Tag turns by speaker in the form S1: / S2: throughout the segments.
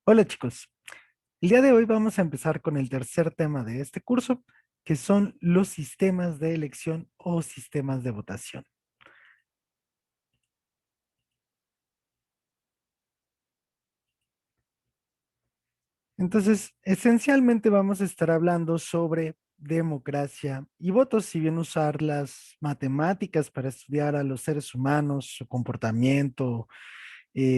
S1: Hola chicos, el día de hoy vamos a empezar con el tercer tema de este curso, que son los sistemas de elección o sistemas de votación. Entonces, esencialmente vamos a estar hablando sobre democracia y votos, si bien usar las matemáticas para estudiar a los seres humanos, su comportamiento,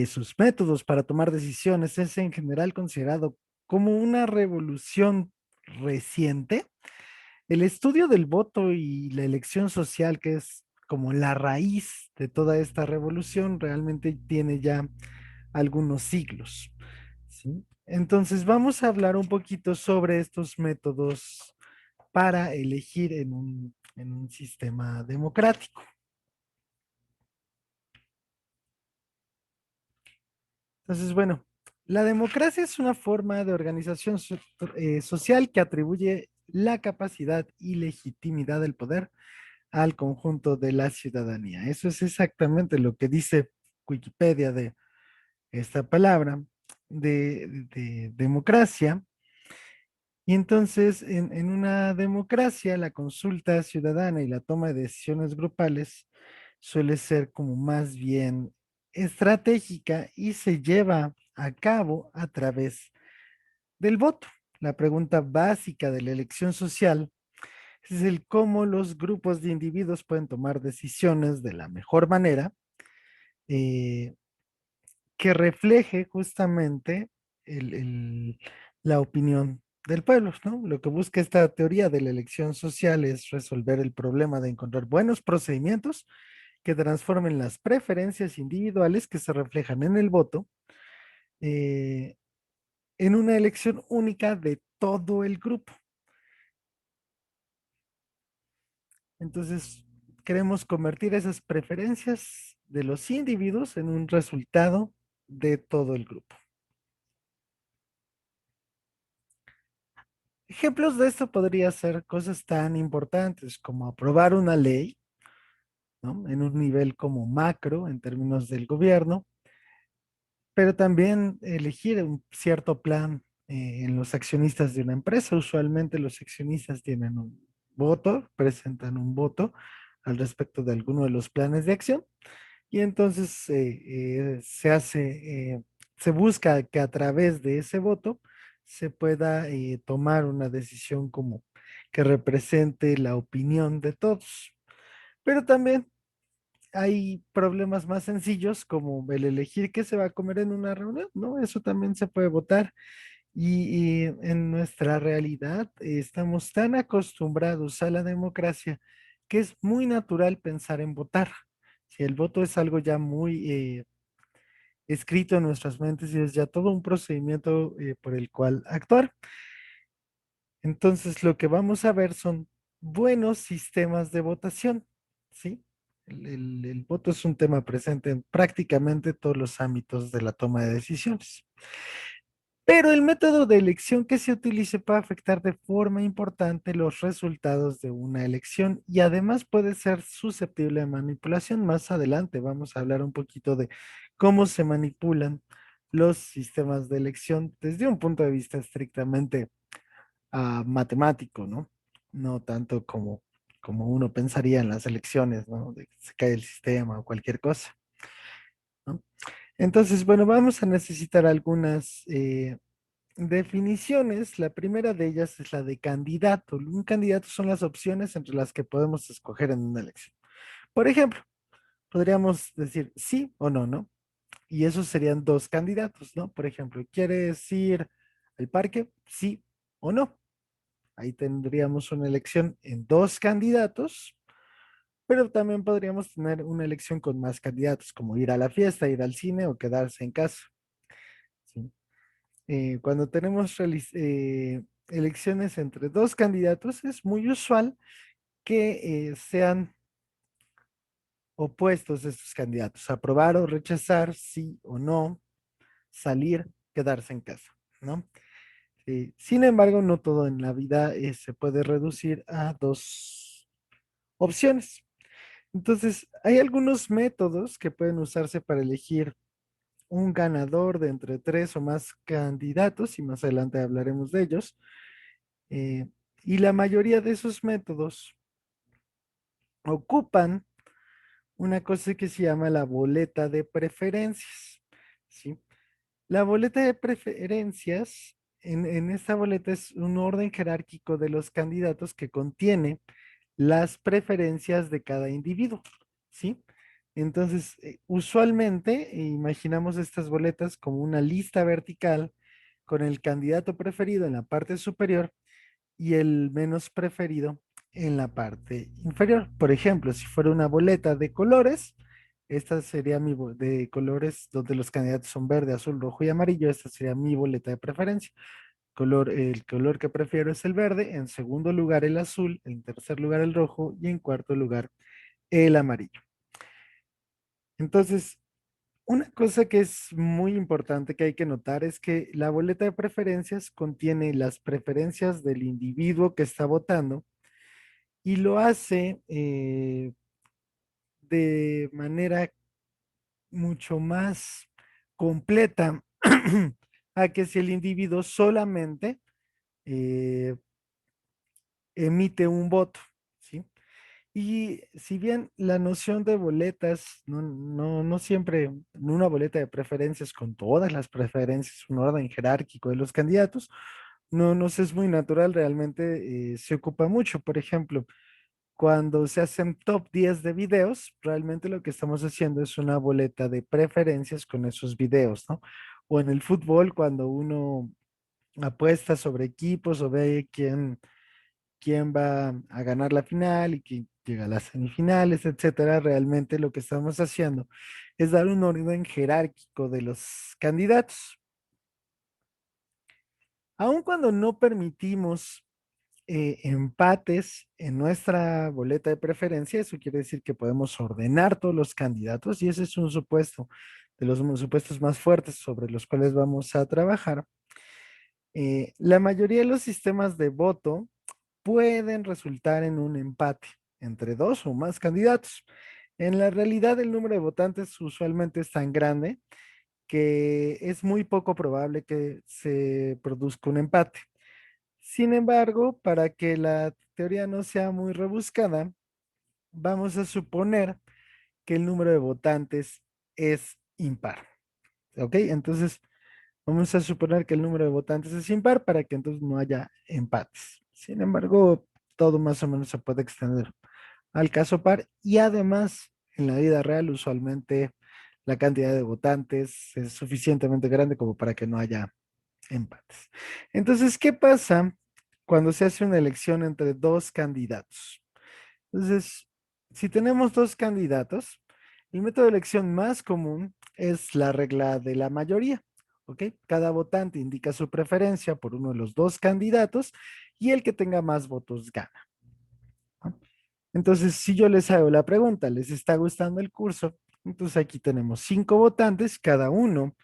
S1: sus métodos para tomar decisiones, es en general considerado como una revolución reciente. El estudio del voto y la elección social, que es como la raíz de toda esta revolución, realmente tiene ya algunos siglos, ¿sí? Entonces vamos a hablar un poquito sobre estos métodos para elegir en un sistema democrático. Entonces, bueno, la democracia es una forma de organización social que atribuye la capacidad y legitimidad del poder al conjunto de la ciudadanía. Eso es exactamente lo que dice Wikipedia de esta palabra de democracia. Y entonces, en una democracia, la consulta ciudadana y la toma de decisiones grupales suele ser como más bien estratégica y se lleva a cabo a través del voto. La pregunta básica de la elección social es el cómo los grupos de individuos pueden tomar decisiones de la mejor manera, eh, que refleje justamente el- el- la opinión del pueblo, ¿no? Lo que busca esta teoría de la elección social es resolver el problema de encontrar buenos procedimientos que transformen las preferencias individuales que se reflejan en el voto eh, en una elección única de todo el grupo. Entonces, queremos convertir esas preferencias de los individuos en un resultado de todo el grupo. Ejemplos de esto podría ser cosas tan importantes como aprobar una ley, ¿no? En un nivel como macro en términos del gobierno, pero también elegir un cierto plan en los accionistas de una empresa. Usualmente los accionistas tienen un voto, presentan un voto al respecto de alguno de los planes de acción. Y entonces se busca que a través de ese voto se pueda tomar una decisión como que represente la opinión de todos. Pero también hay problemas más sencillos como el elegir qué se va a comer en una reunión, ¿no? Eso también se puede votar. Y en nuestra realidad estamos tan acostumbrados a la democracia que es muy natural pensar en votar. Si el voto es algo ya muy escrito en nuestras mentes y es ya todo un procedimiento por el cual actuar. Entonces, lo que vamos a ver son buenos sistemas de votación, ¿sí? El voto es un tema presente en prácticamente todos los ámbitos de la toma de decisiones. Pero el método de elección que se utilice puede afectar de forma importante los resultados de una elección y además puede ser susceptible de manipulación. Más adelante vamos a hablar un poquito de cómo se manipulan los sistemas de elección desde un punto de vista estrictamente matemático, ¿no? No tanto como uno pensaría en las elecciones, ¿no? De que se cae el sistema o cualquier cosa, ¿no? Entonces, bueno, vamos a necesitar algunas definiciones. La primera de ellas es la de candidato. Un candidato son las opciones entre las que podemos escoger en una elección. Por ejemplo, podríamos decir sí o no, ¿no? Y esos serían dos candidatos, ¿no? Por ejemplo, ¿quieres ir al parque? Sí o no. Ahí tendríamos una elección en dos candidatos, pero también podríamos tener una elección con más candidatos, como ir a la fiesta, ir al cine o quedarse en casa, ¿sí? Cuando tenemos elecciones entre dos candidatos, es muy usual que sean opuestos estos candidatos, aprobar o rechazar, sí o no, salir, quedarse en casa, ¿no? Sin embargo, no todo en la vida se puede reducir a dos opciones. Entonces, hay algunos métodos que pueden usarse para elegir un ganador de entre tres o más candidatos, y más adelante hablaremos de ellos. eh, y la mayoría de esos métodos ocupan una cosa que se llama la boleta de preferencias, ¿sí? La boleta de preferencias, en esta boleta es un orden jerárquico de los candidatos que contiene las preferencias de cada individuo, ¿sí? Entonces, usualmente imaginamos estas boletas como una lista vertical con el candidato preferido en la parte superior y el menos preferido en la parte inferior. Por ejemplo, si fuera una boleta de colores, esta sería de colores donde los candidatos son verde, azul, rojo y amarillo. Esta sería mi boleta de preferencia. El color que prefiero es el verde, en segundo lugar el azul, en tercer lugar el rojo y en cuarto lugar el amarillo. Entonces, una cosa que es muy importante que hay que notar es que la boleta de preferencias contiene las preferencias del individuo que está votando y lo hace de manera mucho más completa a que si el individuo solamente eh, emite un voto, ¿sí? Y si bien la noción de boletas, no siempre en una boleta de preferencias con todas las preferencias, un orden jerárquico de los candidatos, no nos es muy natural, realmente se ocupa mucho. Por ejemplo, cuando se hacen top 10 de videos, realmente lo que estamos haciendo es una boleta de preferencias con esos videos, ¿no? O en el fútbol, cuando uno apuesta sobre equipos o ve quién va a ganar la final y quién llega a las semifinales, etcétera, realmente lo que estamos haciendo es dar un orden jerárquico de los candidatos. Aun cuando no permitimos empates en nuestra boleta de preferencia, eso quiere decir que podemos ordenar todos los candidatos y ese es un supuesto de los supuestos más fuertes sobre los cuales vamos a trabajar. La mayoría de los sistemas de voto pueden resultar en un empate entre dos o más candidatos. En la realidad, el número de votantes usualmente es tan grande que es muy poco probable que se produzca un empate. Sin embargo, para que la teoría no sea muy rebuscada, vamos a suponer que el número de votantes es impar. ¿Ok? Entonces, vamos a suponer que el número de votantes es impar para que entonces no haya empates. Sin embargo, todo más o menos se puede extender al caso par y además en la vida real usualmente la cantidad de votantes es suficientemente grande como para que no haya empates. Entonces, ¿qué pasa cuando se hace una elección entre dos candidatos? Entonces, si tenemos dos candidatos, el método de elección más común es la regla de la mayoría. ¿Ok? Cada votante indica su preferencia por uno de los dos candidatos y el que tenga más votos gana. ¿No? Entonces, si yo les hago la pregunta, ¿les está gustando el curso? Entonces aquí tenemos 5 votantes, cada uno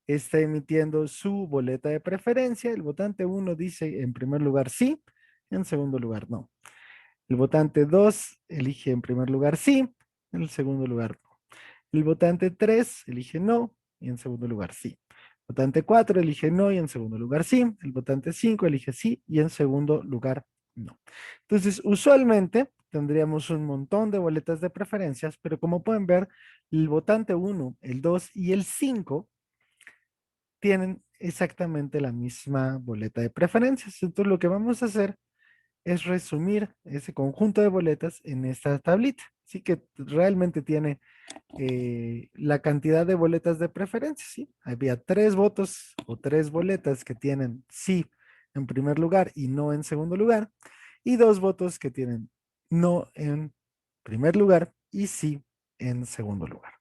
S1: está emitiendo su boleta de preferencia. El votante uno dice en primer lugar sí, en segundo lugar no. El votante 2 elige en primer lugar sí, en el segundo lugar no. El votante 3 elige no y en segundo lugar sí. El votante 4 elige no y en segundo lugar sí. El votante 5 elige sí y en segundo lugar no. Entonces, usualmente tendríamos un montón de boletas de preferencias, pero como pueden ver, el votante 1, el 2 y el 5 tienen exactamente la misma boleta de preferencias. Entonces, lo que vamos a hacer es resumir ese conjunto de boletas en esta tablita. Así que realmente tiene la cantidad de boletas de preferencia, ¿sí? Había 3 votos o 3 boletas que tienen sí en primer lugar y no en segundo lugar, y 2 votos que tienen no en primer lugar y sí en segundo lugar.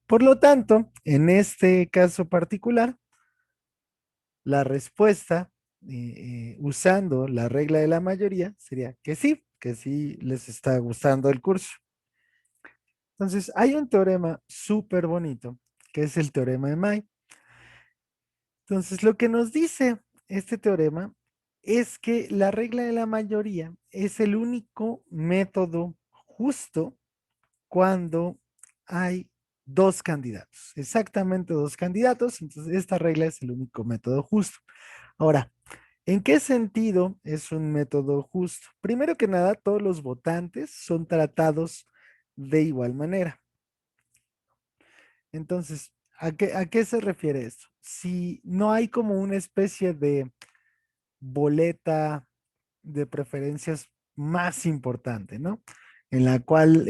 S1: Por lo tanto, en este caso particular, la respuesta usando la regla de la mayoría sería que sí les está gustando el curso. Entonces, hay un teorema súper bonito, que es el teorema de May. Entonces, lo que nos dice este teorema es que la regla de la mayoría es el único método justo cuando hay dos candidatos, exactamente dos candidatos. Entonces, esta regla es el único método justo. Ahora, ¿en qué sentido es un método justo? Primero que nada, todos los votantes son tratados de igual manera. Entonces, a qué se refiere esto? Si no hay como una especie de boleta de preferencias más importante, ¿no? En la cual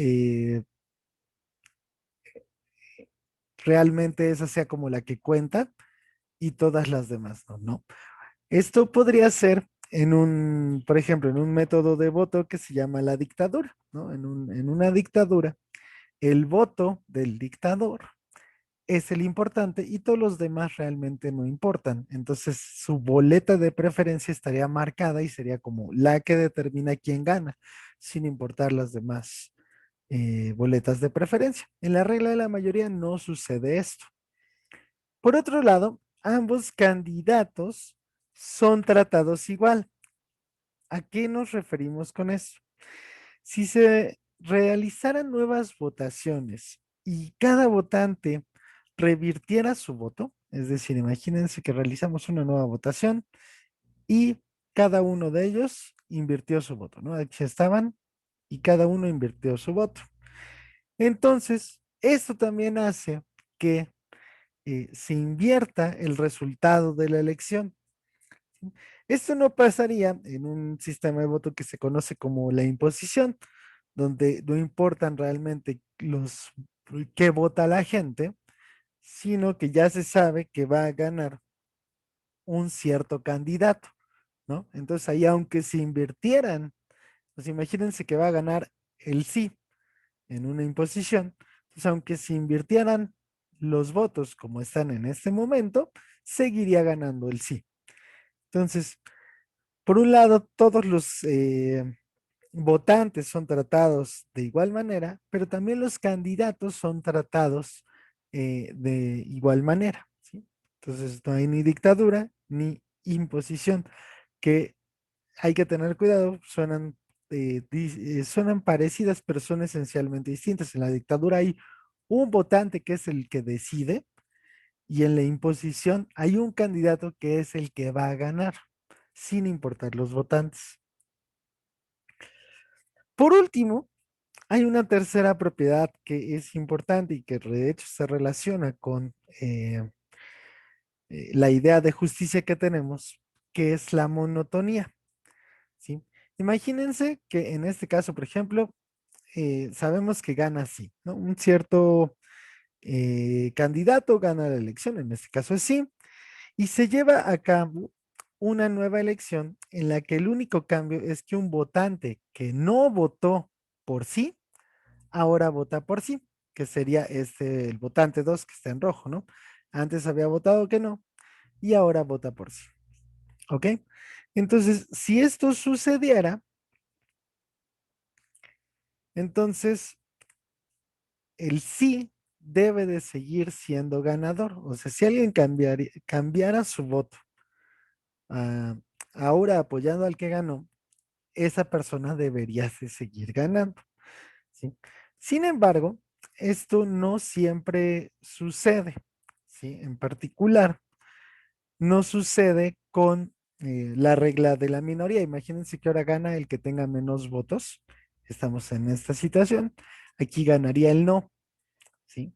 S1: realmente esa sea como la que cuenta y todas las demás no, ¿no? Esto podría ser en un, por ejemplo, en un método de voto que se llama la dictadura, ¿no? En una dictadura, el voto del dictador es el importante y todos los demás realmente no importan. Entonces, su boleta de preferencia estaría marcada y sería como la que determina quién gana, sin importar las demás boletas de preferencia. En la regla de la mayoría no sucede esto. Por otro lado, ambos candidatos son tratados igual. ¿A qué nos referimos con eso? Si se realizaran nuevas votaciones y cada votante revirtiera su voto, es decir, imagínense que realizamos una nueva votación y cada uno de ellos invirtió su voto, ¿no? Aquí estaban y cada uno invirtió su voto. Entonces, esto también hace que se invierta el resultado de la elección. Esto no pasaría en un sistema de voto que se conoce como la imposición, donde no importan realmente los qué vota la gente, sino que ya se sabe que va a ganar un cierto candidato, ¿no? Entonces ahí aunque se invirtieran, pues imagínense que va a ganar el sí en una imposición, pues aunque se invirtieran los votos como están en este momento, seguiría ganando el sí. Entonces, por un lado, todos los votantes son tratados de igual manera, pero también los candidatos son tratados de igual manera, ¿sí? Entonces, no hay ni dictadura ni imposición, que hay que tener cuidado, suenan parecidas, pero son esencialmente distintas. En la dictadura hay un votante que es el que decide y en la imposición hay un candidato que es el que va a ganar, sin importar los votantes. Por último, hay una tercera propiedad que es importante y que de hecho se relaciona con la idea de justicia que tenemos, que es la monotonía, ¿sí? Imagínense que en este caso, por ejemplo, sabemos que gana sí, ¿no? Un cierto candidato gana la elección, en este caso es sí, y se lleva a cabo una nueva elección en la que el único cambio es que un votante que no votó por sí, ahora vota por sí, que sería este, el votante 2 que está en rojo, ¿no? Antes había votado que no y ahora vota por sí, ¿ok? Entonces, si esto sucediera, entonces el sí debe de seguir siendo ganador. O sea, si alguien cambiara su voto ah, ahora apoyando al que ganó, esa persona debería de seguir ganando, ¿sí? Sin embargo, esto no siempre sucede, ¿sí? En particular, no sucede con la regla de la minoría. Imagínense que ahora gana el que tenga menos votos. Estamos en esta situación. Aquí ganaría el no, ¿sí?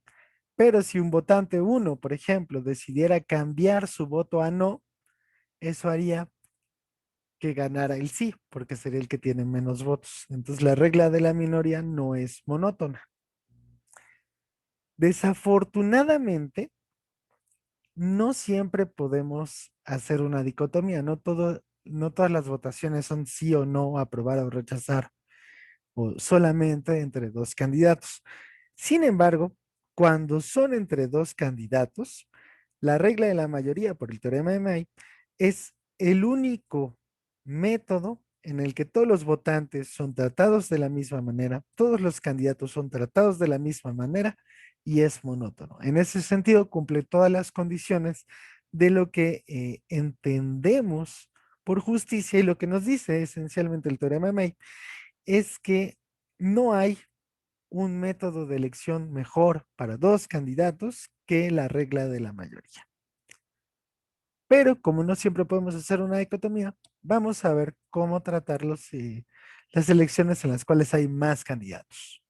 S1: Pero si un votante uno, por ejemplo, decidiera cambiar su voto a no, eso haría que ganara el sí, porque sería el que tiene menos votos. Entonces la regla de la minoría no es monótona. Desafortunadamente, no siempre podemos hacer una dicotomía, no todas las votaciones son sí o no, aprobar o rechazar, o solamente entre dos candidatos. Sin embargo, cuando son entre dos candidatos, la regla de la mayoría por el teorema de May es el único método en el que todos los votantes son tratados de la misma manera, todos los candidatos son tratados de la misma manera y es monótono. En ese sentido, cumple todas las condiciones de lo que entendemos por justicia y lo que nos dice esencialmente el teorema de May es que no hay un método de elección mejor para dos candidatos que la regla de la mayoría. Pero como no siempre podemos hacer una dicotomía, vamos a ver cómo tratar las elecciones en las cuales hay más candidatos.